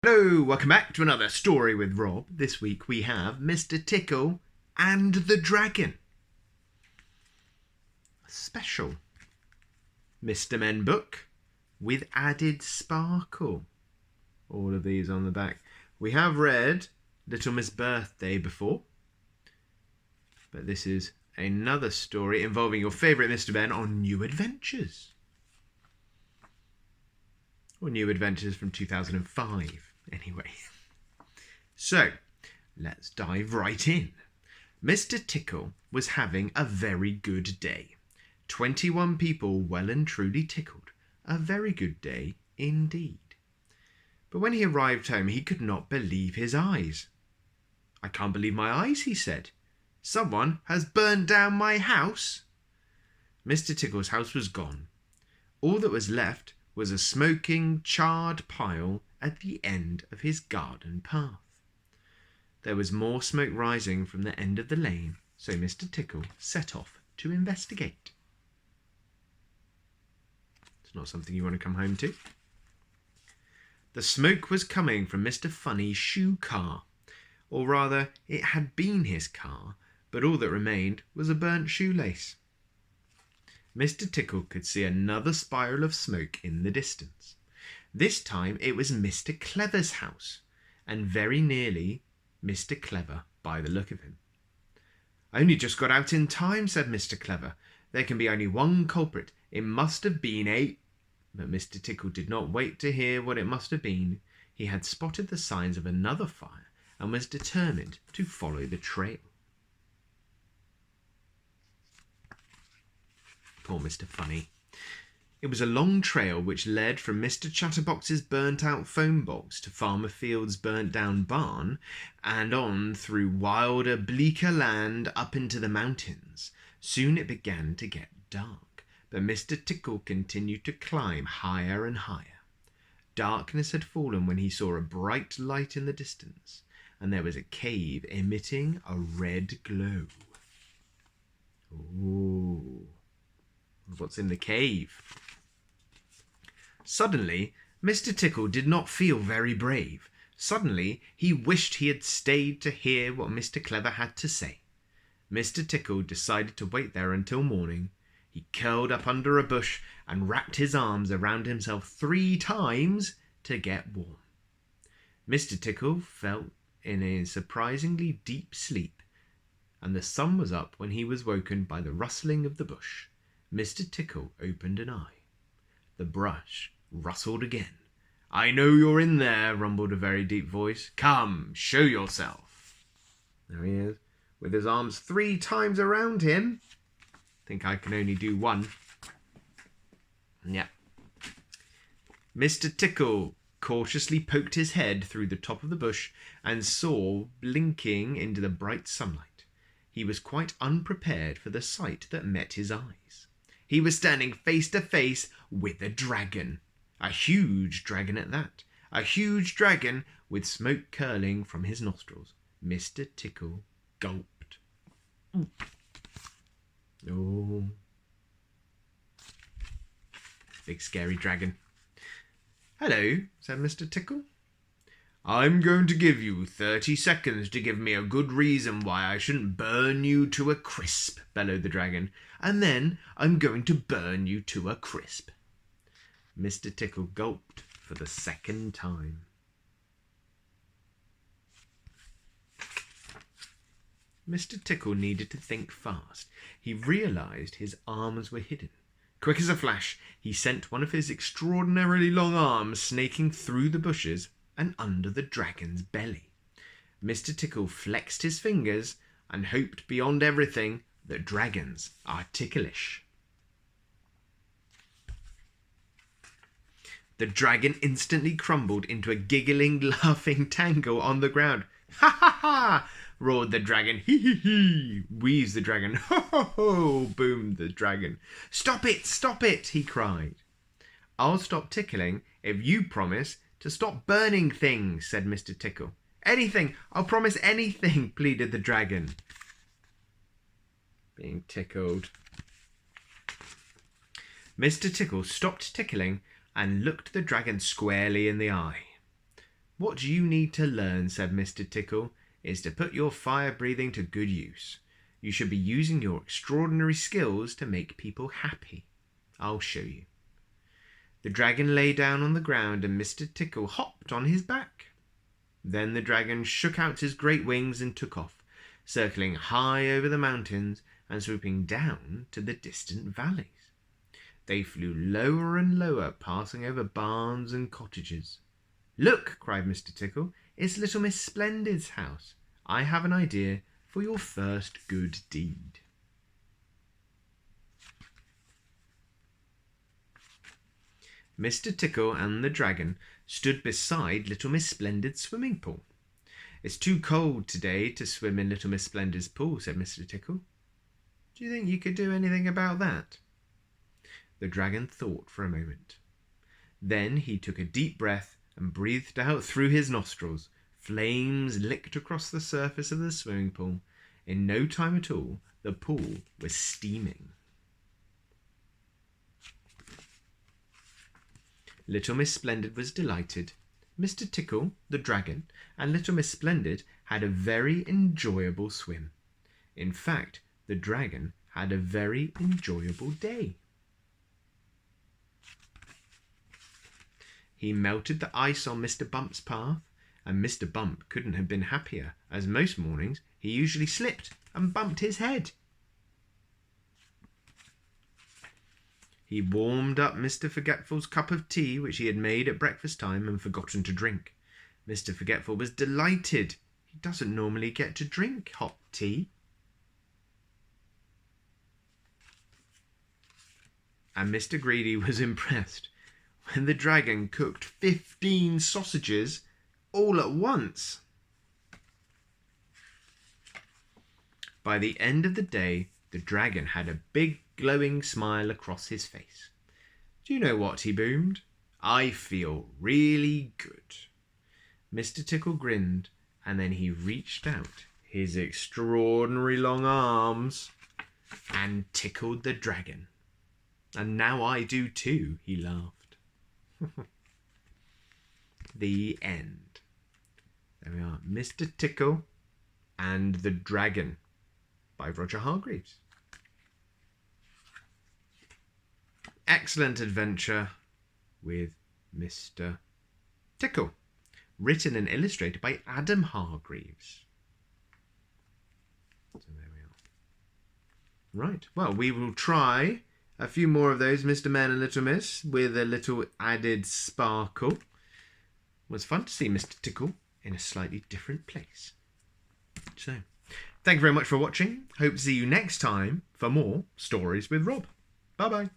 Hello, welcome back to another story with Rob. This week we have Mr. Tickle and the Dragon. A special Mr. Men book with added sparkle. All of these on the back. We have read Little Miss Birthday before, but this is another story involving your favourite Mr. Ben on New Adventures. Or New Adventures from 2005. Anyway, so let's dive right in. Mr. Tickle was having a very good day. 21 people well and truly tickled. A very good day indeed. But when he arrived home, he could not believe his eyes. "I can't believe my eyes," he said. "Someone has burned down my house." Mr. Tickle's house was gone. All that was left was a smoking, charred pile at the end of his garden path. There was more smoke rising from the end of the lane, so Mr. Tickle set off to investigate. It's not something you want to come home to. The smoke was coming from Mr. Funny's shoe car, or rather, it had been his car, but all that remained was a burnt shoelace. Mr. Tickle could see another spiral of smoke in the distance. This time it was Mr. Clever's house, and very nearly Mr. Clever by the look of him. "I only just got out in time," said Mr. Clever. "There can be only one culprit. It must have been a—" But Mr. Tickle did not wait to hear what it must have been. He had spotted the signs of another fire and was determined to follow the trail. Poor Mr. Funny. It was a long trail which led from Mr. Chatterbox's burnt-out phone box to Farmer Field's burnt-down barn, and on through wilder, bleaker land up into the mountains. Soon it began to get dark, but Mr. Tickle continued to climb higher and higher. Darkness had fallen when he saw a bright light in the distance, and there was a cave emitting a red glow. Ooh. What's in the cave? Suddenly, Mr. Tickle did not feel very brave. Suddenly, he wished he had stayed to hear what Mr. Clever had to say. Mr. Tickle decided to wait there until morning. He curled up under a bush and wrapped his arms around himself 3 times to get warm. Mr. Tickle fell in a surprisingly deep sleep, and the sun was up when he was woken by the rustling of the bush. Mr. Tickle opened an eye. The brush rustled again. "I know you're in there," rumbled a very deep voice. "Come, show yourself." There he is, with his arms 3 times around him. Think I can only do 1. Yeah. Mr. Tickle cautiously poked his head through the top of the bush and saw blinking into the bright sunlight. He was quite unprepared for the sight that met his eyes. He was standing face to face with a dragon. A huge dragon at that. A huge dragon with smoke curling from his nostrils. Mr. Tickle gulped. Oh. Big scary dragon. "Hello," said Mr. Tickle. "I'm going to give you 30 seconds to give me a good reason why I shouldn't burn you to a crisp," bellowed the dragon. "And then I'm going to burn you to a crisp." Mr. Tickle gulped for the second time. Mr. Tickle needed to think fast. He realized his arms were hidden. Quick as a flash, he sent one of his extraordinarily long arms snaking through the bushes and under the dragon's belly. Mr. Tickle flexed his fingers and hoped beyond everything that dragons are ticklish. The dragon instantly crumbled into a giggling, laughing tangle on the ground. "Ha ha ha!" roared the dragon. "Hee hee hee!" wheezed the dragon. "Ho ho ho!" boomed the dragon. "Stop it! Stop it!" he cried. "I'll stop tickling if you promise to stop burning things," said Mr. Tickle. "Anything! I'll promise anything," pleaded the dragon. Being tickled. Mr. Tickle stopped tickling and looked the dragon squarely in the eye. "What you need to learn," said Mr. Tickle, "is to put your fire breathing to good use. You should be using your extraordinary skills to make people happy. I'll show you." The dragon lay down on the ground and Mr. Tickle hopped on his back. Then the dragon shook out his great wings and took off, circling high over the mountains and swooping down to the distant valleys. They flew lower and lower, passing over barns and cottages. "Look," cried Mr. Tickle, "it's little Miss Splendid's house. I have an idea for your first good deed." Mr. Tickle and the dragon stood beside little Miss Splendid's swimming pool. "It's too cold today to swim in little Miss Splendid's pool," said Mr. Tickle. "Do you think you could do anything about that?" The dragon thought for a moment. Then he took a deep breath and breathed out through his nostrils. Flames licked across the surface of the swimming pool. In no time at all, the pool was steaming. Little Miss Splendid was delighted. Mr. Tickle, the dragon, and little Miss Splendid had a very enjoyable swim. In fact, the dragon had a very enjoyable day. He melted the ice on Mr. Bump's path, and Mr. Bump couldn't have been happier, as most mornings he usually slipped and bumped his head. He warmed up Mr. Forgetful's cup of tea, which he had made at breakfast time and forgotten to drink. Mr. Forgetful was delighted. He doesn't normally get to drink hot tea. And Mr. Greedy was impressed when the dragon cooked 15 sausages all at once. By the end of the day, the dragon had a big glowing smile across his face. "Do you know what?" he boomed. "I feel really good." Mr. Tickle grinned, and then he reached out his extraordinary long arms and tickled the dragon. "And now I do too," he laughed. The end. There we are. Mr. Tickle and the Dragon by Roger Hargreaves. Excellent adventure with Mr. Tickle. Written and illustrated by Adam Hargreaves. So there we are. Right. Well, we will try a few more of those, Mr. Man and Little Miss, with a little added sparkle. It was fun to see Mr. Tickle in a slightly different place. So, thank you very much for watching. Hope to see you next time for more Stories with Rob. Bye-bye.